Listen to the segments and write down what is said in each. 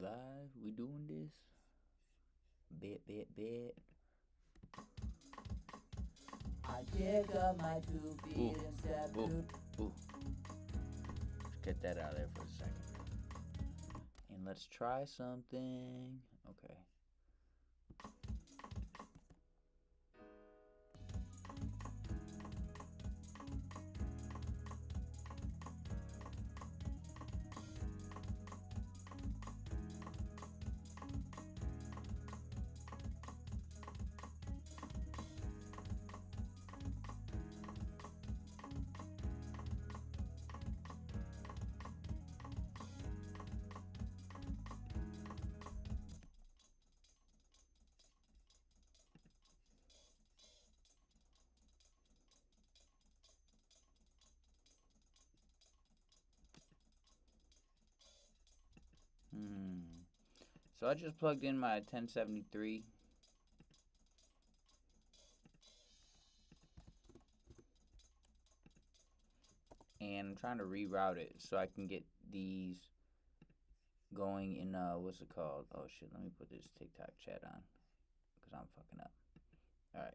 live? We doing this? Bet. I kick up my 2 feet and step to. Ooh. Let's get that out of there for a second. And let's try something. Okay. So I just plugged in my 1073. And I'm trying to reroute it so I can get these going in, what's it called? Oh shit, let me put this TikTok chat on. Because I'm fucking up. Alright.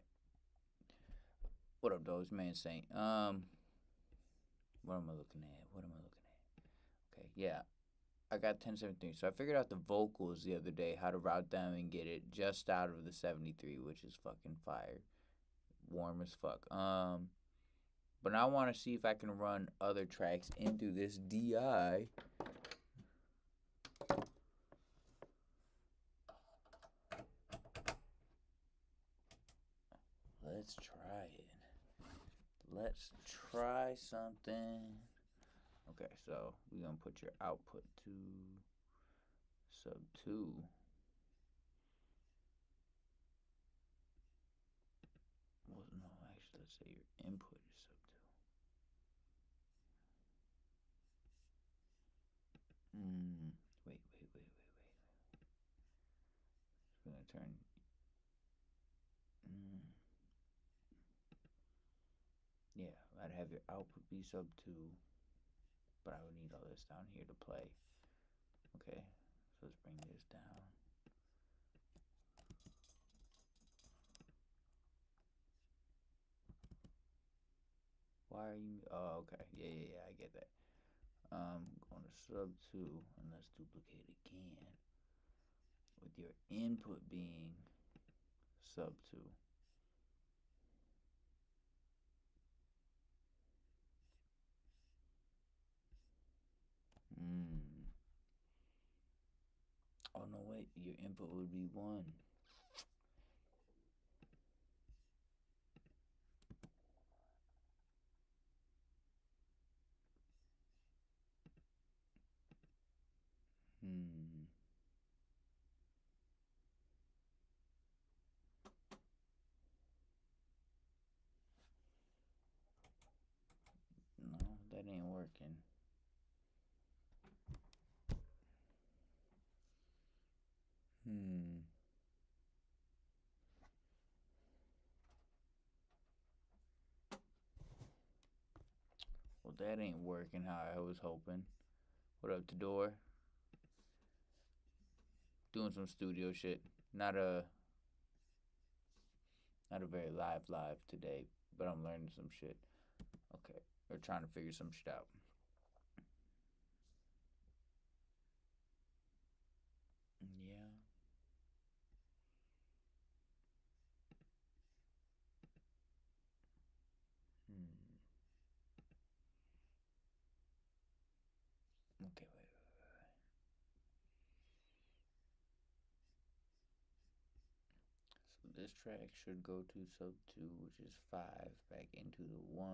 What up, though? It's Man Saint. What am I looking at? Okay, yeah. I got 1073. So I figured out the vocals the other day, how to route them and get it just out of the 73, which is fucking fire. Warm as fuck. But I want to see if I can run other tracks into this DI. Let's try it. Let's try something. Okay, so we're going to put your output to sub 2. Well, no, actually, let's say your input is sub 2. Wait. It's going to turn. Yeah, I'd have your output be sub 2, but I would need all this down here to play. Okay, so let's bring this down. Why are you? Oh, okay. Yeah, I get that. Going to sub 2, and let's duplicate again with your input being sub 2. Oh no, wait. Your input would be 1. No, that ain't working. Well, that ain't working how I was hoping. What up, Tador? Doing some studio shit. Not a very live today, but I'm learning some shit. Okay, or trying to figure some shit out. Yeah. Okay, wait. So this track should go to sub 2, which is 5, back into the 1.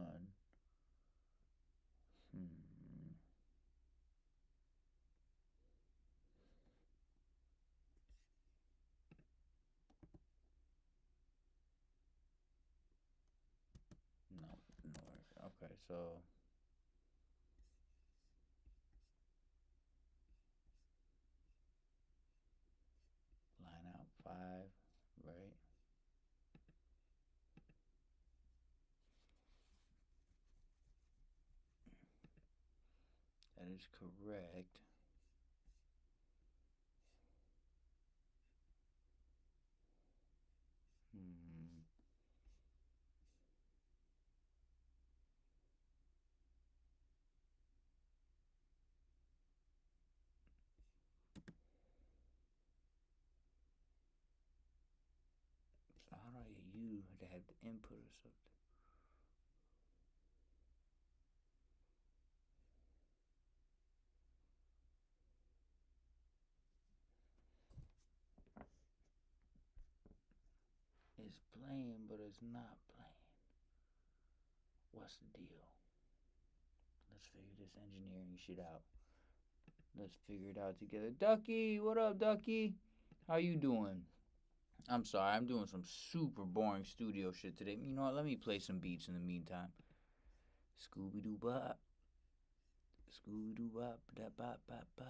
No work. Okay, so line out 5, right? That is correct. to have the input or something. It's playing, but it's not playing. What's the deal? Let's figure this engineering shit out. Let's figure it out together. Ducky, what up, Ducky? How you doing? I'm sorry, I'm doing some super boring studio shit today. You know what? Let me play some beats in the meantime. Scooby Doo Bop. Scooby Doo Bop. Da bop bop bop.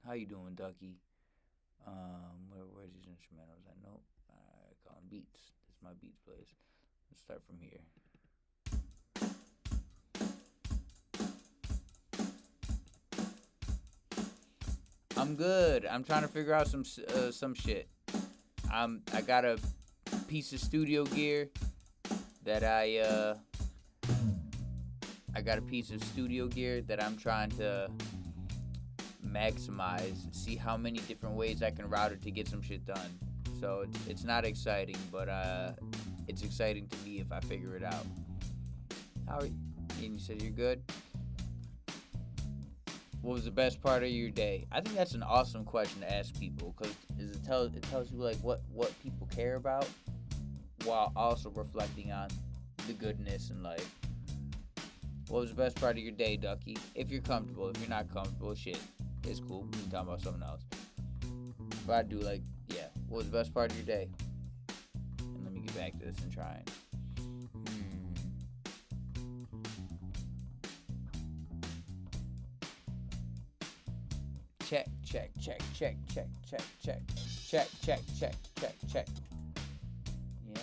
How you doing, Ducky? Where's these instrumentals at? Nope. Alright, call them beats. This is my beats place. Let's start from here. I'm good. I'm trying to figure out some shit. I got a piece of studio gear that I got a piece of studio gear that I'm trying to maximize, see how many different ways I can route it to get some shit done. So it's not exciting, but it's exciting to me if I figure it out. How are you? And you said you're good? What was the best part of your day? I think that's an awesome question to ask people, because it tells you like what people care about, while also reflecting on the goodness in life. What was the best part of your day, Ducky? If you're comfortable. If you're not comfortable, shit, it's cool. We can talk about something else. But I do like, yeah. What was the best part of your day? And let me get back to this and try it. Check. Yeah,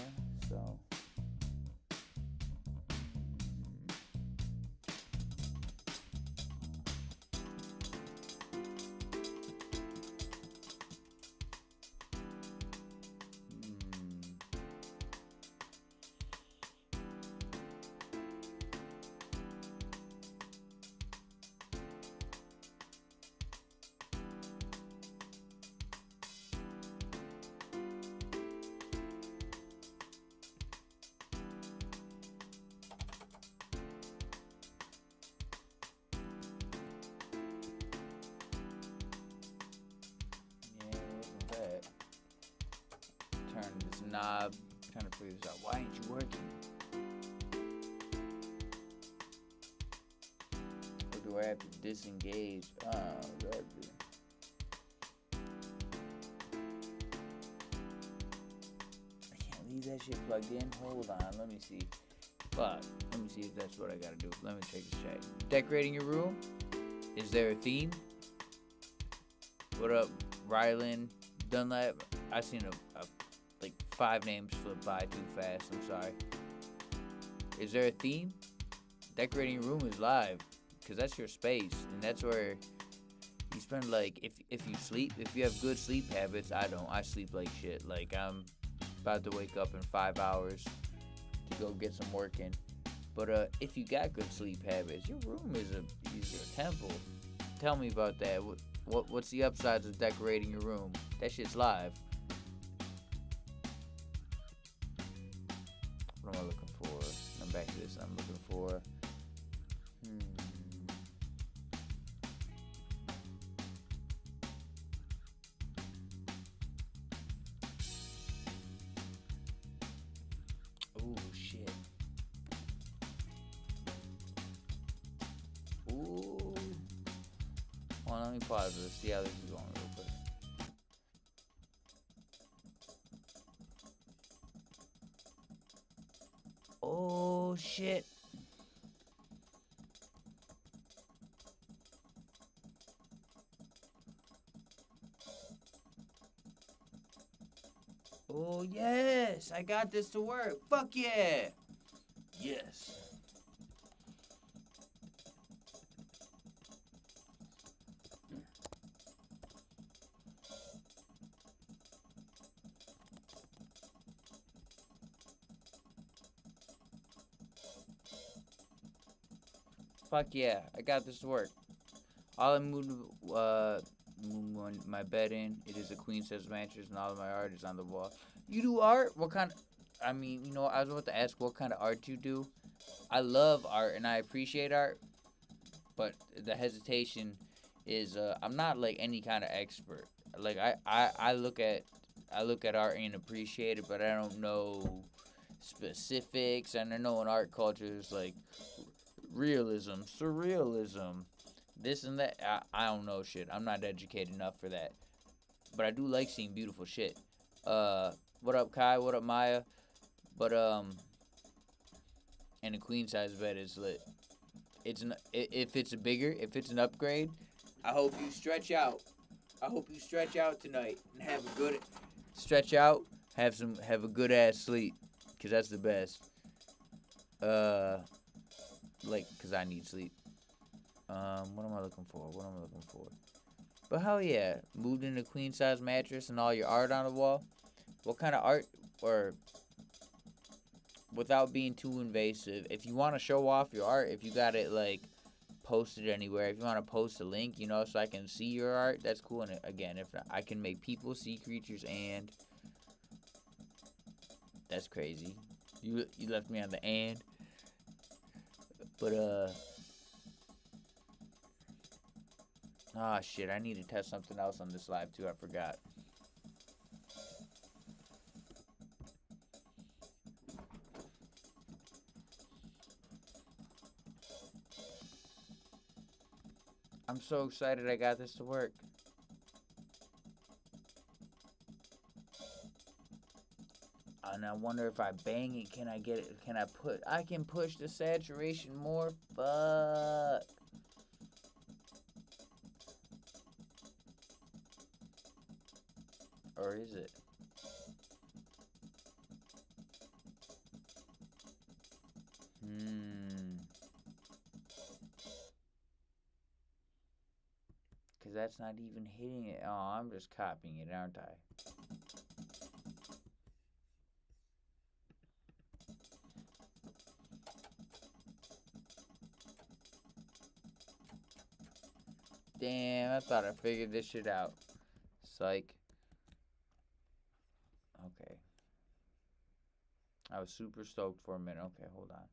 so. Turn this knob, trying to figure this out. Why ain't you working? Or do I have to disengage? I can't leave that shit plugged in. Hold on, let me see. Fuck. Let me see if that's what I gotta do. Let me take a check. Decorating your room? Is there a theme? What up, Rylan Dunlap? I seen like 5 names flip by too fast. I'm sorry. Is there a theme? Decorating your room is live, because that's your space, and that's where you spend, like, if you sleep, if you have good sleep habits. I don't. I sleep like shit. Like, I'm about to wake up in 5 hours to go get some work in. But if you got good sleep habits, your room is a temple. Tell me about that. What's the upsides of decorating your room? That shit's live. What am I looking for? I'm back to this. I'm looking for. Oh shit. Ooh. Hold on, let me pause this. See how this is going real quick. Oh shit. Oh yes, I got this to work. Fuck yeah. Yes. Fuck yeah, I got this to work. All I moved my bed in. It is a queen size mattress, and all of my art is on the wall. You do art? What kind? I mean, I was about to ask what kind of art you do. I love art and I appreciate art, but the hesitation is I'm not like any kind of expert. Like I look at art and appreciate it, but I don't know specifics, and I know in art cultures like realism, surrealism, this and that. I don't know shit. I'm not educated enough for that, but I do like seeing beautiful shit. Uh, what up, Kai? What up, Maya? But and the queen size bed is lit. If it's a bigger, if it's an upgrade, I hope you stretch out. I hope you stretch out tonight and have a good stretch out. Have a good ass sleep, cause that's the best. Uh, cause I need sleep. What am I looking for? What am I looking for? But hell yeah, moved in a queen size mattress and all your art on the wall. What kind of art, or without being too invasive, if you want to show off your art, if you got it like posted anywhere, if you want to post a link, so I can see your art, that's cool. And again, if not, I can make people see creatures, and that's crazy. You left me on the and, but ah shit, I need to test something else on this live too. I forgot. I'm so excited I got this to work. And I wonder if I bang it, can I get it? I can push the saturation more? Fuck. Or is it? Because that's not even hitting it. Oh, I'm just copying it, aren't I? Damn, I thought I figured this shit out. Psych. Okay. I was super stoked for a minute. Okay, hold on.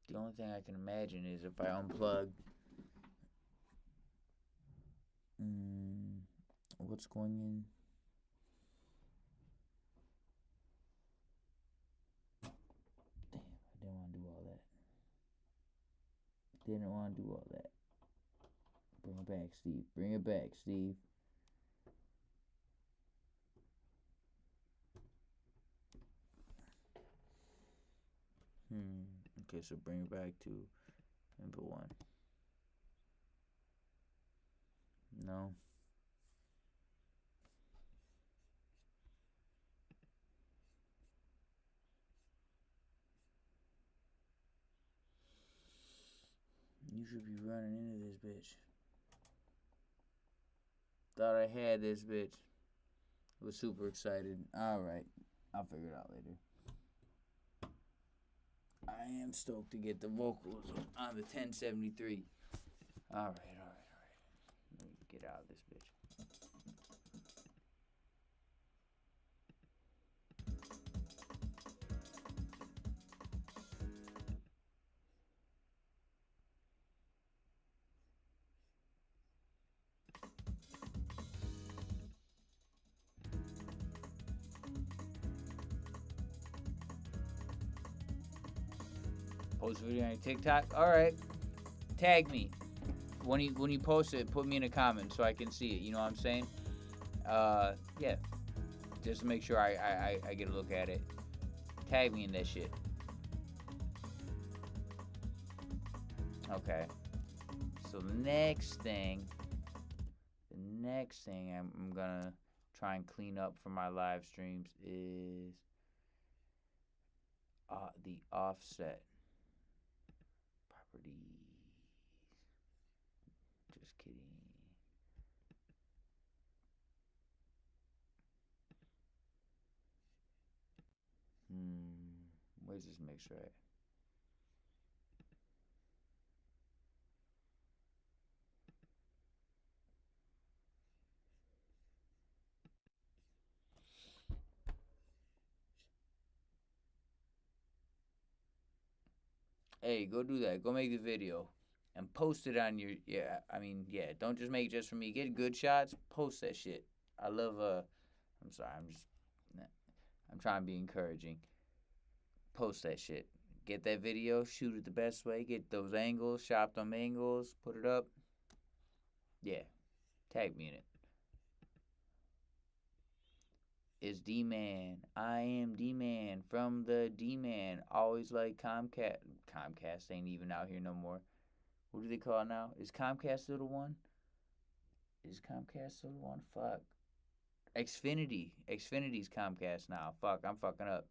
The only thing I can imagine is if I unplug. What's going in? Damn, I didn't want to do all that. Didn't want to do all that. Bring it back, Steve. Bring it back, Steve. Okay, so bring it back to input 1. No. You should be running into this bitch. Thought I had this bitch. Was super excited. Alright. I'll figure it out later. I am stoked to get the vocals on the 1073. Alright. Let me get out of this bitch. Post video on TikTok. All right, tag me when you post it. Put me in a comment so I can see it. You know what I'm saying? Yeah. Just to make sure I get a look at it. Tag me in that shit. Okay. So the next thing I'm gonna try and clean up for my live streams is the offset. Just kidding. Where's this mixer at? Hey, go do that. Go make the video and post it on your. Yeah, I mean, yeah. Don't just make it just for me. Get good shots. Post that shit. I love. I'm sorry. I'm trying to be encouraging. Post that shit. Get that video. Shoot it the best way. Get those angles. Shop them angles. Put it up. Yeah. Tag me in it. It's D Man. I am D Man from the D Man. Always like Comcast. Comcast ain't even out here no more. What do they call it now? Is Comcast still the one? Is Comcast still the one? Fuck. Xfinity. Xfinity's Comcast now. Fuck, I'm fucking up.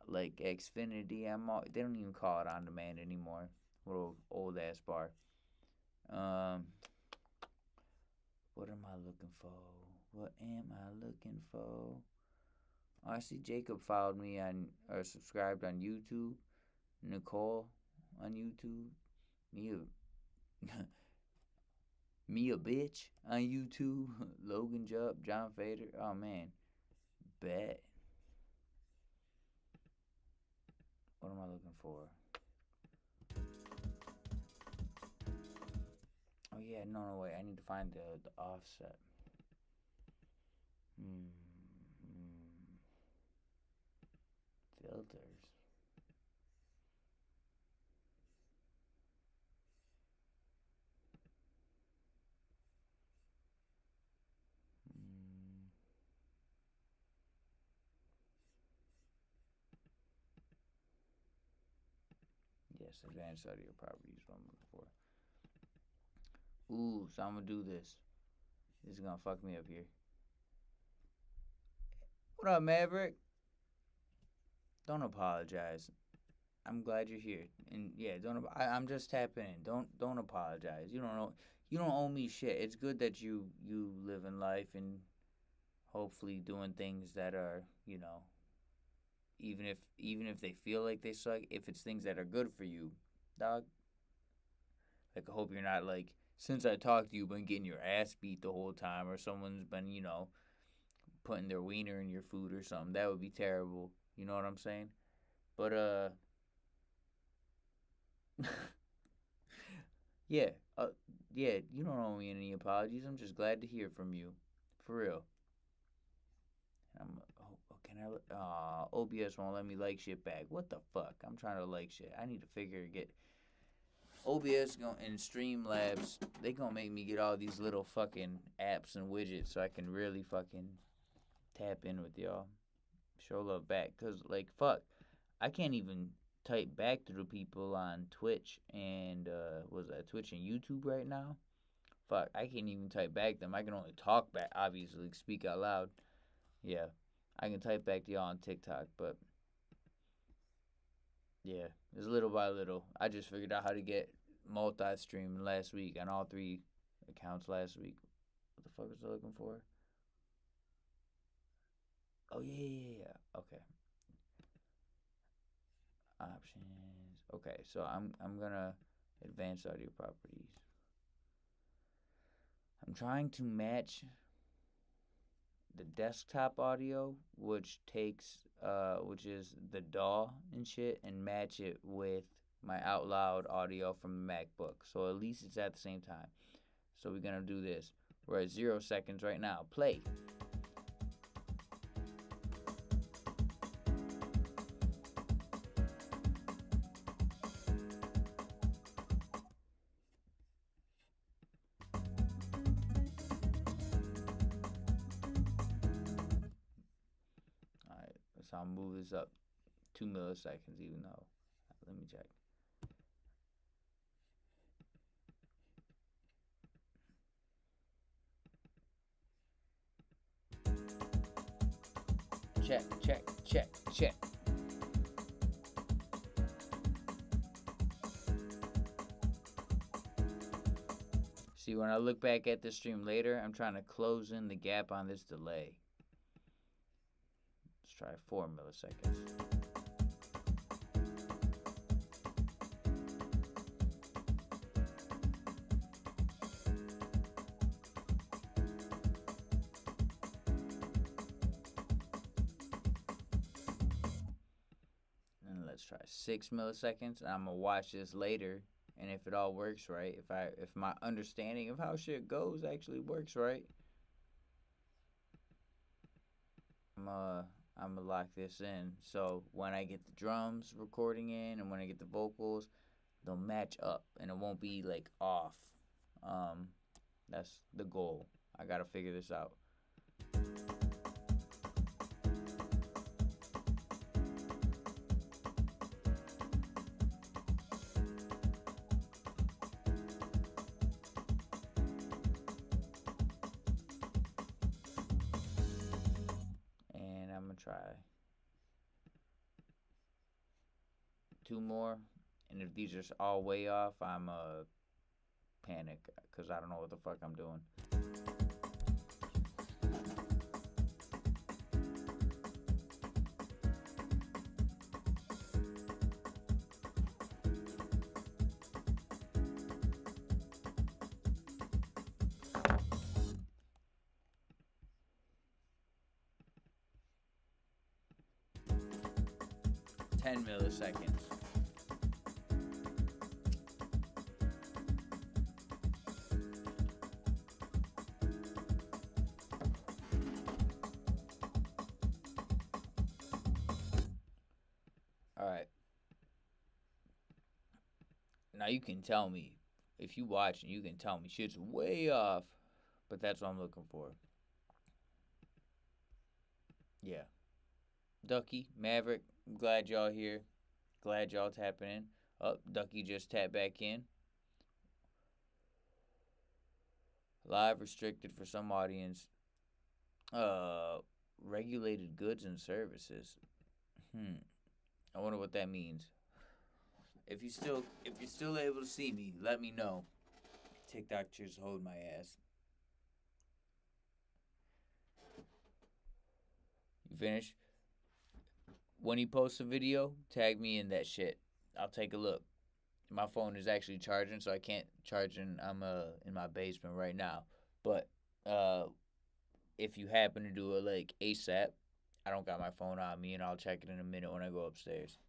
Like Xfinity, they don't even call it on demand anymore. Little old ass bar. What am I looking for? What am I looking for? Oh, I see Jacob followed me on or subscribed on YouTube. Nicole on YouTube. Me a bitch on YouTube. Logan Jupp, John Fader. Oh man, bet. What am I looking for? Oh yeah, no, wait. I need to find the offset. Filters. Yes, advanced audio properties. What I'm looking for. Ooh, so I'm gonna do this. This is gonna fuck me up here. What up, Maverick? Don't apologize. I'm glad you're here, and yeah, don't. I'm just tapping in. Don't apologize. You don't know. You don't owe me shit. It's good that you live in life and hopefully doing things that are even if they feel like they suck. If it's things that are good for you, dog. Like I hope you're not like since I talked to you, been getting your ass beat the whole time, or someone's been putting their wiener in your food or something. That would be terrible. You know what I'm saying? But yeah, yeah. You don't owe me any apologies. I'm just glad to hear from you, for real. Can I? OBS won't let me like shit back. What the fuck? I'm trying to like shit. I need to get OBS and Streamlabs. They gonna make me get all these little fucking apps and widgets so I can really fucking tap in with y'all. Show love back, cause like fuck, I can't even type back to the people on Twitch and was that Twitch and YouTube right now? Fuck, I can't even type back to them. I can only talk back, obviously, speak out loud. Yeah, I can type back to y'all on TikTok, but yeah, it's little by little. I just figured out how to get multi-stream last week on all 3 accounts last week. What the fuck was I looking for? Oh yeah. Okay. Options. Okay, so I'm gonna advanced audio properties. I'm trying to match the desktop audio, which is the DAW and shit, and match it with my out loud audio from the MacBook. So at least it's at the same time. So we're gonna do this. We're at 0 seconds right now. Play. Alright, so I'll move this up 2 milliseconds, even though. Let me check. Check. See, when I look back at this stream later, I'm trying to close in the gap on this delay. Let's try 4 milliseconds. try 6 milliseconds, and I'm gonna watch this later. And if it all works right, if my understanding of how shit goes actually works right, I'm gonna lock this in. So when I get the drums recording in and when I get the vocals, they'll match up and it won't be like off. Um, that's the goal. I gotta figure this out. And I'm gonna try 2 more. And if these are all way off, I'm panic because I don't know what the fuck I'm doing. Ten milliseconds. All right. Now you can tell me if you watch and you can tell me shit's way off, but that's what I'm looking for. Yeah. Ducky, Maverick, I'm glad y'all here. Glad y'all tapping in. Oh, Ducky just tapped back in. Live restricted for some audience. Regulated goods and services. I wonder what that means. If you're still able to see me, let me know. TikTok just hold my ass. You finished? When he posts a video, tag me in that shit. I'll take a look. My phone is actually charging, so I can't charge in. I'm in my basement right now. But if you happen to do it like ASAP, I don't got my phone on me, and I'll check it in a minute when I go upstairs.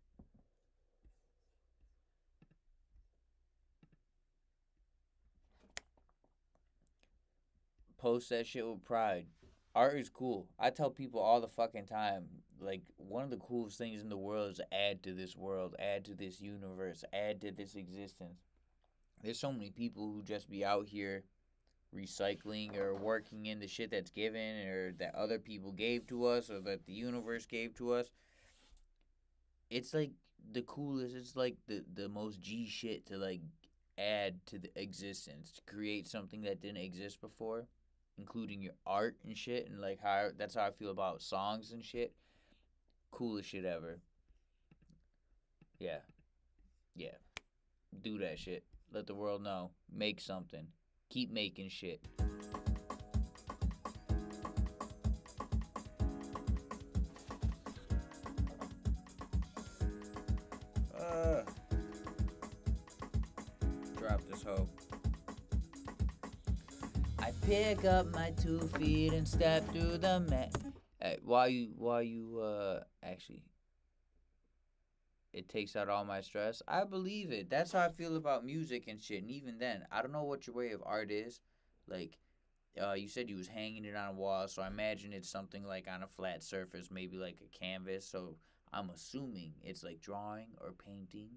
Post that shit with pride. Art is cool. I tell people all the fucking time, like, one of the coolest things in the world is add to this world, add to this universe, add to this existence. There's so many people who just be out here recycling or working in the shit that's given or that other people gave to us or that the universe gave to us. It's like the coolest, it's like the most G shit to like add to the existence, to create something that didn't exist before, including your art and shit, and like that's how I feel about songs and shit. Coolest shit ever. Yeah. Yeah. Do that shit. Let the world know. Make something. Keep making shit. Drop this hoe. I pick up my 2 feet and step through the mat. Hey, while you actually, it takes out all my stress. I believe it. That's how I feel about music and shit. And even then, I don't know what your way of art is. Like, you said you was hanging it on a wall, so I imagine it's something like on a flat surface, maybe like a canvas. So I'm assuming it's like drawing or painting.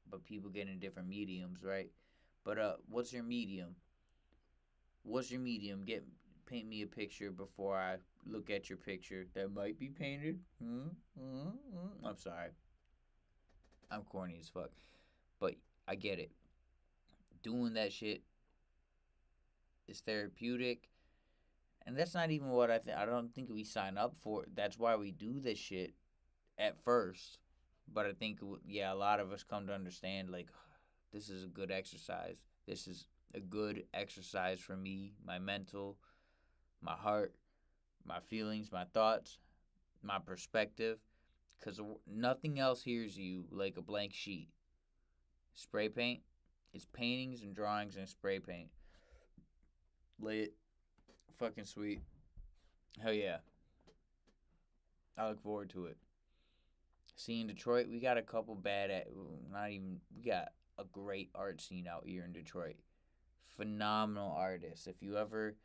But people get in different mediums, right? But what's your medium? What's your medium? Paint me a picture before I look at your picture that might be painted. I'm sorry. I'm corny as fuck. But I get it. Doing that shit is therapeutic. And that's not even what I think. I don't think we sign up for. That's why we do this shit at first. But I think, yeah, a lot of us come to understand, like, this is a good exercise. This is a good exercise for me, my mental, my heart, my feelings, my thoughts, my perspective. Because nothing else hears you like a blank sheet. Spray paint, it's paintings and drawings and spray paint. Lit. Fucking sweet. Hell yeah. I look forward to it. See, in Detroit, we got a couple bad at not even we got a great art scene out here in Detroit. Phenomenal artists. If you ever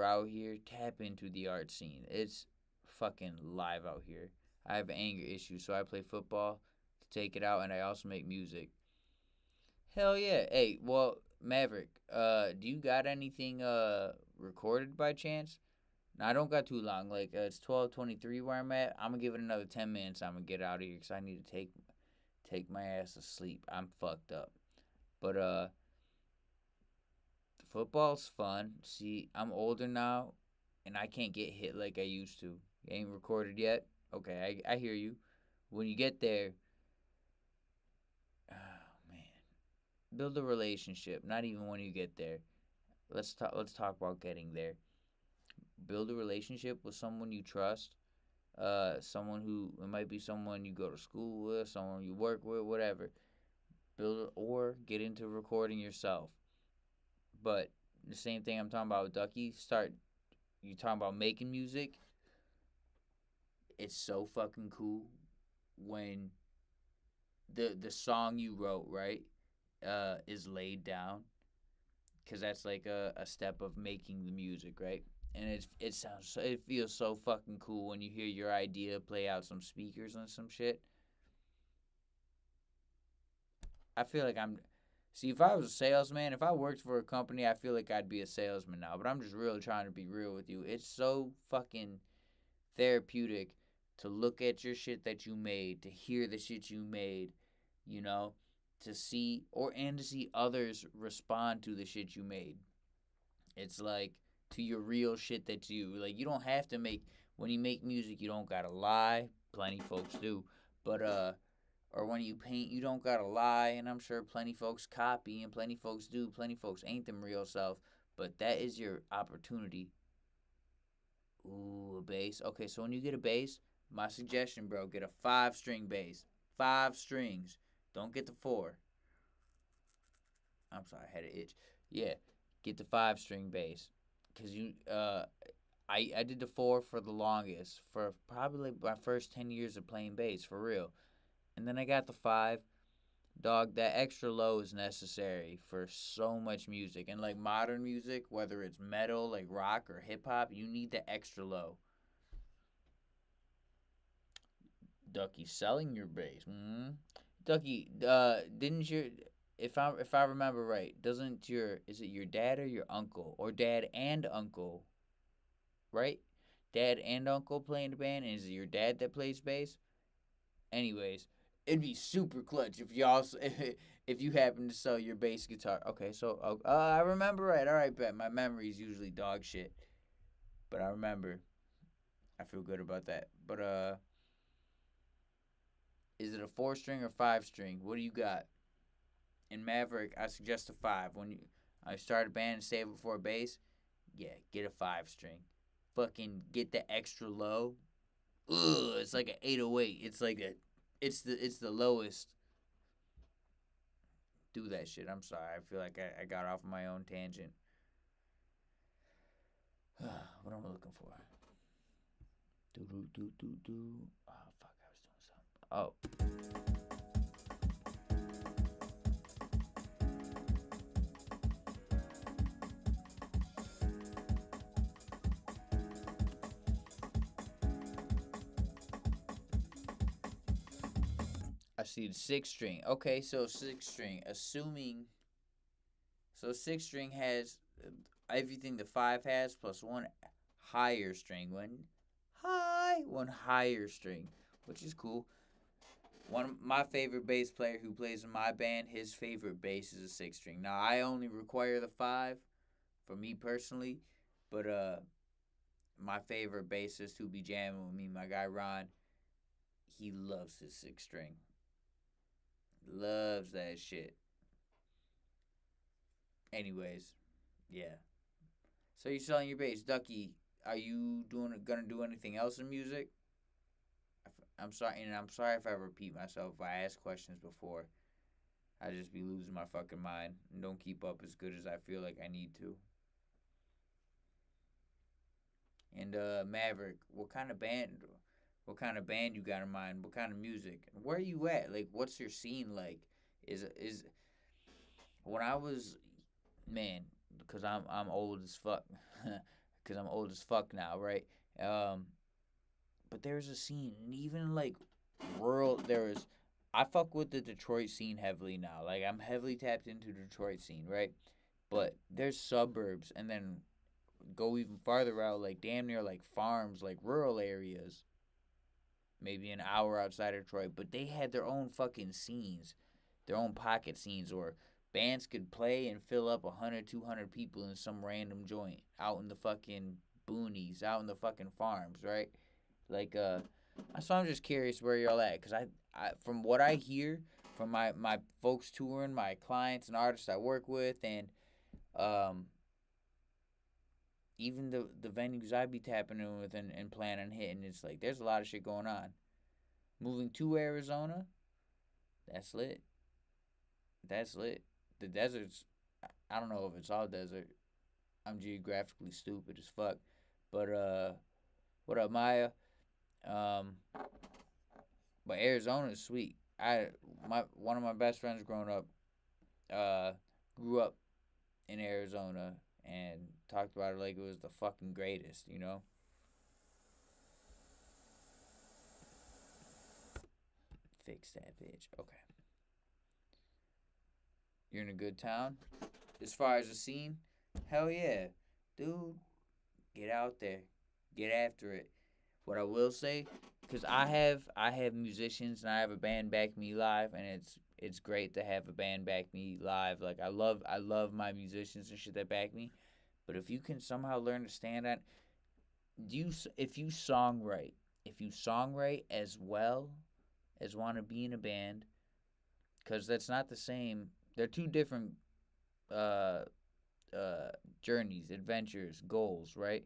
out here, tap into the art scene. It's fucking live out here. I have anger issues, so I play football to take it out, and I also make music. Hell yeah. Hey, well, Maverick, do you got anything recorded by chance? Now, I don't got too long. Like it's 12:23 where I'm at. I'm gonna give it another 10 minutes. I'm gonna get out of here because I need to take my ass to sleep. I'm fucked up. But football's fun. See, I'm older now, and I can't get hit like I used to. You ain't recorded yet. Okay, I hear you. When you get there, oh man, build a relationship. Not even when you get there. Let's talk about getting there. Build a relationship with someone you trust. Someone who it might be someone you go to school with, someone you work with, whatever. Build or get into recording yourself. But the same thing I'm talking about with Ducky. Start you talking about making music. It's so fucking cool when the song you wrote, right, is laid down, because that's like a step of making the music, right? And it feels so fucking cool when you hear your idea play out some speakers and some shit. I feel like I'm. See, if I was a salesman, if I worked for a company, I feel like I'd be a salesman now. But I'm just really trying to be real with you. It's so fucking therapeutic to look at your shit that you made, to hear the shit you made, you know, to see others respond to the shit you made. It's like to your real shit that you like. You don't have to make when you make music. You don't gotta lie. Plenty folks do, but or when you paint, you don't gotta lie. And I'm sure plenty folks copy, and plenty folks do. Plenty folks ain't them real self. But that is your opportunity. Ooh, a bass. Okay, so when you get a bass, my suggestion, bro, get a 5 string bass. 5 strings. Don't get the four. I'm sorry, I had an itch. Yeah, get the 5 string bass, cause I did the four for the longest for probably my first 10 years of playing bass for real, and then I got the five. Dog, that extra low is necessary for so much music, and like modern music, whether it's metal, like rock or hip hop, you need the extra low. Ducky selling your bass. Ducky, didn't your if I remember right, doesn't your is it your dad or your uncle or dad and uncle, right? Dad and uncle play in the band, and is it your dad that plays bass? Anyways, it'd be super clutch if y'all if you happen to sell your bass guitar. Okay, so I remember right. All right, bet my memory is usually dog shit, but I remember. I feel good about that. But is it a 4 string or 5 string? What do you got? In Maverick, I suggest a five. When I start a band and save it for a bass, yeah, get a 5 string. Fucking get the extra low. Ugh, it's like an 808. It's the lowest. Do that shit. I'm sorry. I feel like I got off my own tangent. What am I looking for? Do do do do do. Oh fuck! I was doing something. Oh. I see the 6 string. Okay, so 6 string. Assuming so 6 string has everything the five has plus one higher string. One higher string, which is cool. One of my favorite bass player who plays in my band, his favorite bass is a 6 string. Now I only require the five for me personally, but my favorite bassist who be jamming with me, my guy Ron, he loves his 6 string. Loves that shit. Anyways, yeah. So you're selling your bass, Ducky. Are you gonna do anything else in music? I'm sorry, and I'm sorry if I repeat myself. If I ask questions before, I just be losing my fucking mind and don't keep up as good as I feel like I need to. And Maverick, what kind of band? What kind of band you got in mind? What kind of music? Where are you at? Like, what's your scene like? Is when I was man, because I'm old as fuck, because I'm old as fuck now, right? Um, but there's a scene, and even like rural, there is. I fuck with the Detroit scene heavily now. Like I'm heavily tapped into the Detroit scene, right? But there's suburbs, and then go even farther out, like damn near like farms, like rural areas, maybe an hour outside of Detroit. But they had their own fucking scenes, their own pocket scenes, or bands could play and fill up 100, 200 people in some random joint out in the fucking boonies, out in the fucking farms, right? Like, so I'm just curious where y'all at, cause I from what I hear from my folks touring, my clients and artists I work with, and um, even the venues I be tapping in with and planning on hitting, it's like there's a lot of shit going on. Moving to Arizona, that's lit. That's lit. The desert's, I don't know if it's all desert. I'm geographically stupid as fuck. But what up, Maya? Um, but Arizona's sweet. My one of my best friends growing up, uh, grew up in Arizona and talked about it like it was the fucking greatest. You know. Fix that bitch. Okay. You're in a good town. As far as the scene, hell yeah, dude. Get out there, get after it. What I will say, because I have musicians and I have a band back me live, and it's great to have a band back me live. Like I love my musicians and shit that back me. But if you can somehow learn to stand on, you if you songwrite as well as want to be in a band, because that's not the same. They're two different uh journeys, adventures, goals, right?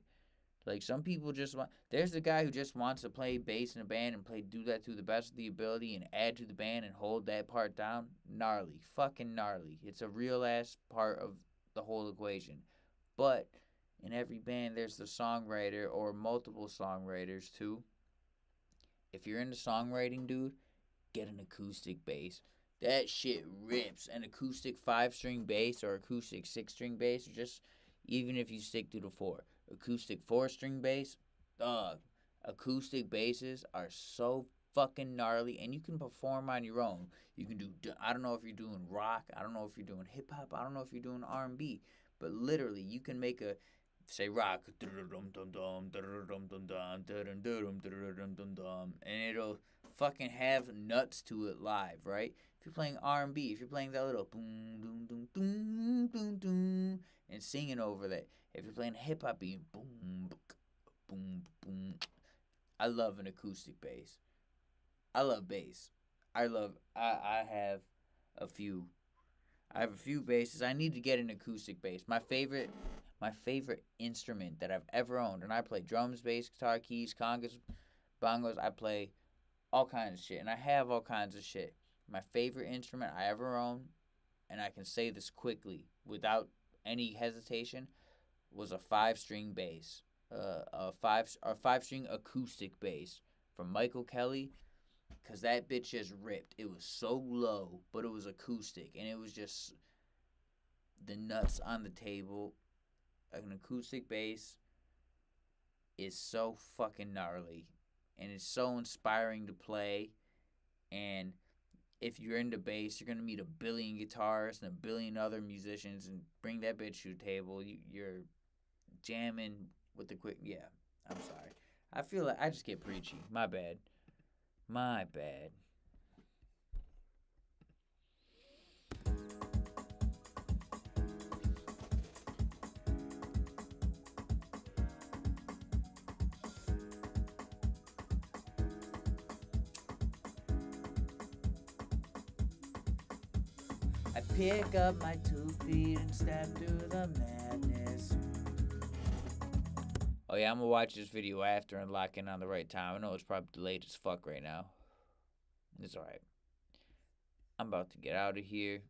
Like some people just want. There's the guy who just wants to play bass in a band and do that to the best of the ability and add to the band and hold that part down. Gnarly, fucking gnarly. It's a real ass part of the whole equation. But in every band, there's the songwriter or multiple songwriters too. If you're into songwriting, dude, get an acoustic bass. That shit rips. An acoustic 5 string bass or acoustic 6 string bass, or just even if you stick to the four. Acoustic 4 string bass, dog. Acoustic basses are so fucking gnarly, and you can perform on your own. You can do. I don't know if you're doing rock. I don't know if you're doing hip hop. I don't know if you're doing R&B. But literally, you can make a say rock, and it'll fucking have nuts to it live, right? If you're playing R&B, if you're playing that little boom, boom, boom, boom, boom, boom, and singing over that, if you're playing hip hop beat, boom, boom, boom. I love an acoustic bass. I love bass. I have a few. I have a few basses. I need to get an acoustic bass. My favorite instrument that I've ever owned, and I play drums, bass, guitar, keys, congas, bongos. I play all kinds of shit, and I have all kinds of shit. My favorite instrument I ever owned, and I can say this quickly without any hesitation, was a 5 string bass, a 5 string acoustic bass from Michael Kelly, cause that bitch just ripped. It was so low, but it was acoustic, and it was just the nuts on the table. An acoustic bass is so fucking gnarly, and it's so inspiring to play. And if you're into bass, you're gonna meet a billion guitarists and a billion other musicians, and bring that bitch to the table. You're jamming with the quick. Yeah, I'm sorry. I feel like I just get preachy. My bad. My bad. I pick up my 2 feet and step through the madness. Oh yeah, I'm gonna watch this video after and lock in on the right time. I know it's probably delayed as fuck right now. It's alright. I'm about to get out of here.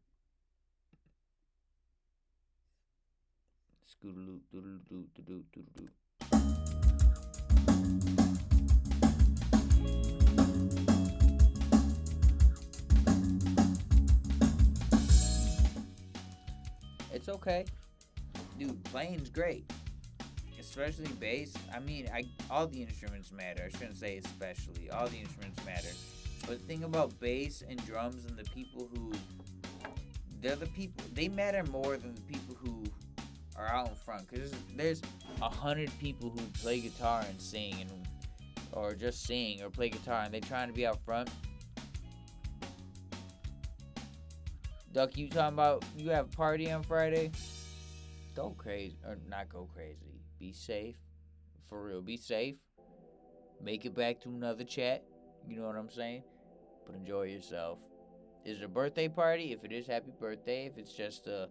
Scootaloo, doodaloo, doodaloo, doodaloo. it's okay. Dude, playing's great. Especially bass. I mean, all the instruments matter. I shouldn't say especially. All the instruments matter. But the thing about bass and drums and the people who... They're the people... They matter more than the people who are out in front. Because there's 100 people who play guitar and sing, or just sing or play guitar, and they're trying to be out front. Duck, you talking about you have a party on Friday? Go crazy. Or not go crazy. Be safe. For real. Be safe. Make it back to another chat. You know what I'm saying? But enjoy yourself. Is it a birthday party? If it is, happy birthday. If it's just a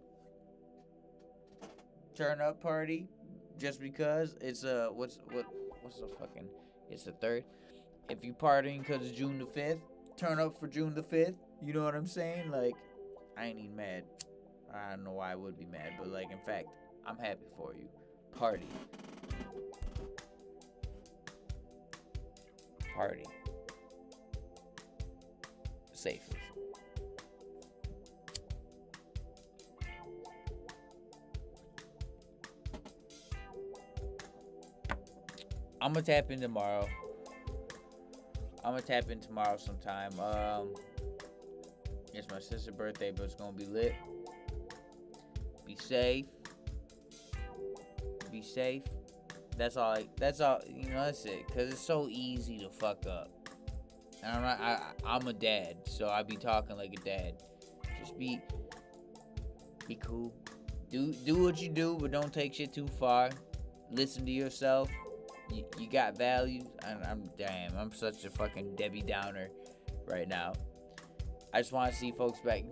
turn up party, just because it's what's the fucking, it's the 3rd. If you partying because it's June the 5th, turn up for June the 5th. You know what I'm saying? Like, I ain't even mad. I don't know why I would be mad, but like, in fact, I'm happy for you. Party. Party. Safely. I'm gonna tap in tomorrow. Sometime. It's my sister's birthday, but it's gonna be lit. Be safe. Be safe. That's all. That's it. Cause it's so easy to fuck up. And I'm a dad, so I be talking like a dad. Just be cool. Do what you do, but don't take shit too far. Listen to yourself. You got values. I'm such a fucking Debbie Downer right now. I just want to see folks back.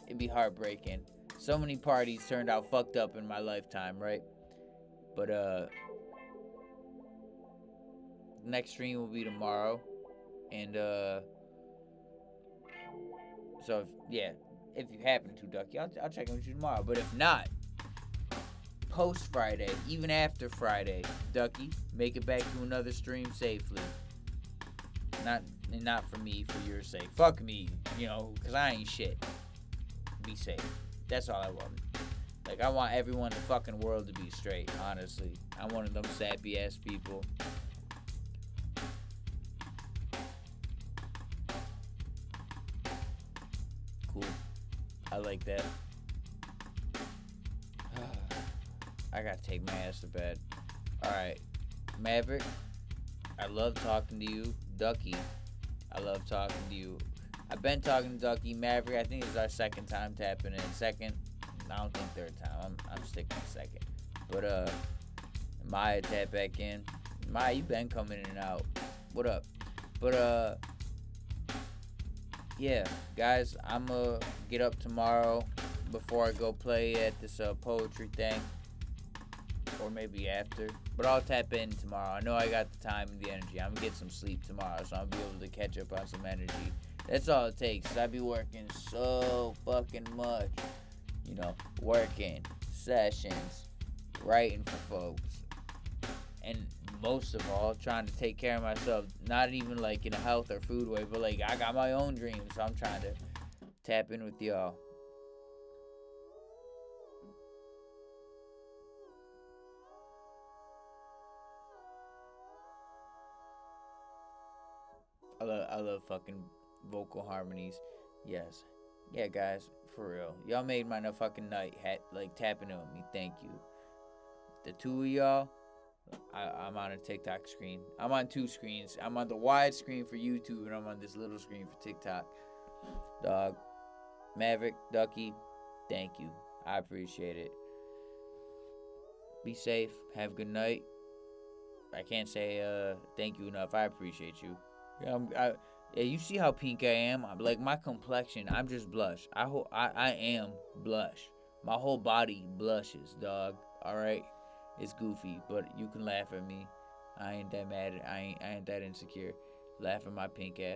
It'd be heartbreaking. So many parties turned out fucked up in my lifetime, right? But next stream will be tomorrow, and so if you happen to, Ducky, I'll check in with you tomorrow. But if not, post Friday, even after Friday, Ducky, make it back to another stream safely. Not for me, for your sake. Fuck me, because I ain't shit. Be safe. That's all I want. Like, I want everyone in the fucking world to be straight, honestly. I'm one of them sappy ass people. Cool. I like that. I gotta take my ass to bed. Alright. Maverick, I love talking to you. Ducky, I love talking to you. I've been talking to Ducky. Maverick, I think this is our second time tapping in. Second, I don't think third time. I'm sticking with second. But Maya tap back in. Maya, you been coming in and out. What up? But yeah, guys, I'ma get up tomorrow before I go play at this poetry thing. Or maybe after. But I'll tap in tomorrow. I know I got the time and the energy. I'm gonna get some sleep tomorrow, so I'll be able to catch up on some energy. That's all it takes. I be working so fucking much. Working, sessions, writing for folks. And most of all, trying to take care of myself. Not even like in a health or food way, but like I got my own dreams, so I'm trying to tap in with y'all. I love fucking vocal harmonies. Yes. Yeah, guys, for real. Y'all made my fucking night like tapping in with me. Thank you. The two of y'all, I'm on a TikTok screen. I'm on two screens. I'm on the wide screen for YouTube, and I'm on this little screen for TikTok. Dog. Maverick, Ducky, thank you. I appreciate it. Be safe. Have a good night. I can't say thank you enough. I appreciate you. Yeah, you see how pink I am? I'm like, my complexion, I'm just blush. I am blush. My whole body blushes, dog. Alright? It's goofy, but you can laugh at me. I ain't that mad. I ain't that insecure. Laugh at my pink ass.